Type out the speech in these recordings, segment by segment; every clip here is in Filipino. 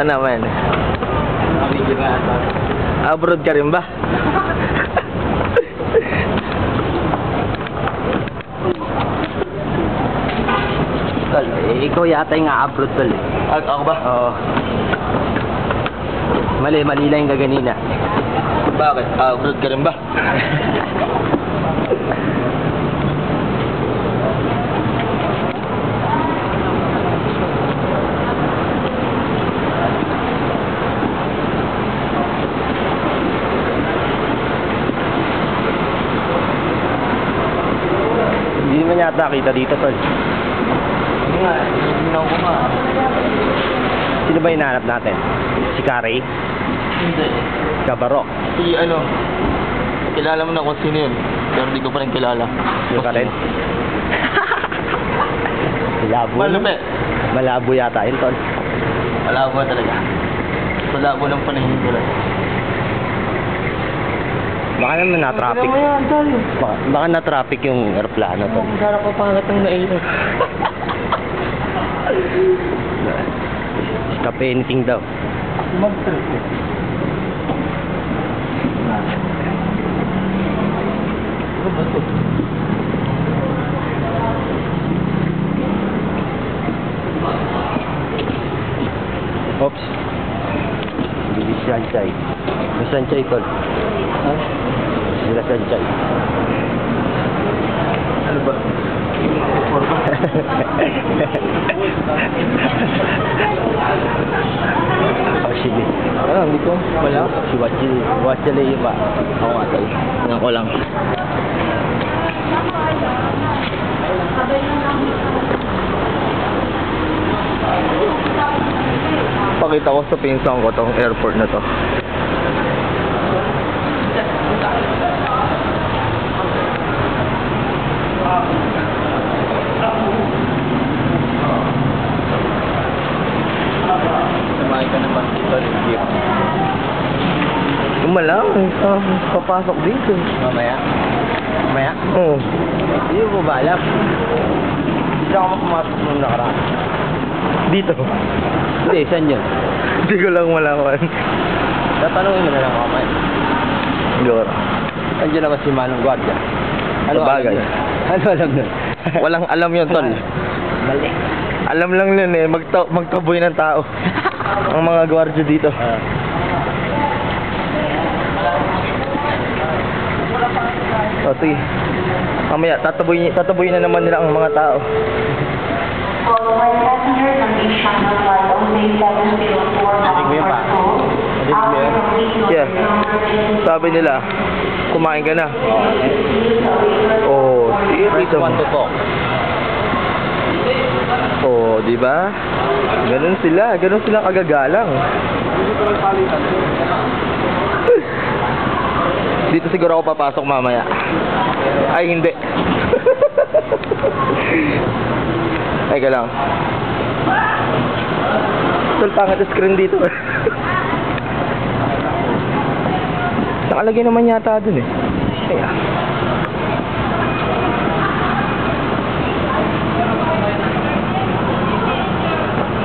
Ano naman? Abroad ka rin ba? Tol, ikaw yata yung abroad tol eh. Ako ba? Oo. Mali lang yung gaganina. Bakit? Abroad ka rin ba? Hindi naman yata kita dito tol. Ano nga? Tingnan ko nga. Sino ba hinahanap natin? Si Carey? Hindi. Kabarok? Si ano? Kilala mo na kung sino yun. Pero hindi ko pa rin kilala. Sino ka rin? Malabo. Malupit. Malabo yata yun tol. Malabo talaga. Malabo ng panahon ko lang. Baka naman na-traffic. Baka na-traffic yung aeroplano tol. Sarap pa pangat ng nailan. Stop anything daw. Mag-trip eh. Ano ba ito? Oops. Hindi si Sanchay. May Sanchay tol. Ha? Sila Sanchay. Ano ba? Oh, sige. Ano, hindi ko. Wala. Si Wachile ba? Oo nga tayo. Tingnan ko lang. Pakita ko sa pinsan ko tong airport na to. Sumay ka ng basketball jeep. Umalang. Papasok dito. Mamaya? Maya? Oo. Hindi ko ba alam? Hindi ako pumasok nung nakaraan. Dito. Hindi, saan yun? Hindi ko lang malaman. Tatanungin mo na lang kamay. Siguro. Andiyan naman si Manong Guardia. Sabagay. Alam nun? Ano alam nun? Walang alam yun, tol. Mali. Alam lang yun eh, magtaboy ng tao. Ang mga gwardiya dito. O, sige. Mamaya, tataboy na naman nila ang mga tao. Following passengers on the Channel Flight only 704 Narinig mo yun pa? Narinig mo yun? Yeah. Sabi nila, kumain ka na. Oh, sige, dito. Want to talk. Oh, di ba? Ganun sila kagagalang. Dito siguro ako papasok mamaya. Ay, hindi. Teka lang. Tol, pangit ang screen dito. Nakalagay naman yata dun eh. Kaya.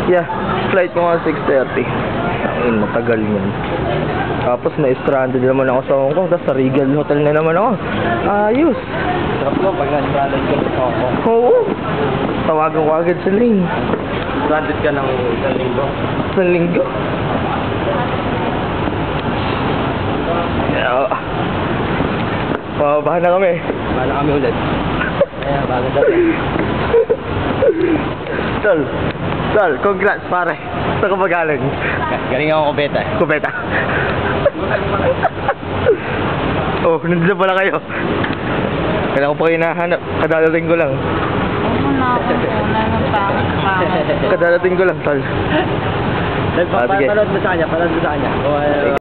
Yeah, flight ko nga 6:30. Ang matagal yun. Tapos na-stranded naman ako sa Hong Kong. Tapos sa Regal Hotel na naman ako. Ayos. Sarap mo pag na-stranded ka sa Hong Kong. Oo. Tawagan ko agad sa link. Stranded ka ng isang linggo. Sa linggo. Bahan na kami. Bahala kami ulit. Kaya bago dati. Tol, congrats pare. Saan ka magaling? Galing ako kubeta eh. Kubeta. Oh, nandiyan pala kayo. Kailangan ko pa kayo nahanap. Kadadating ko lang. Kadadating ko lang, tol. Panood mo sa kanya,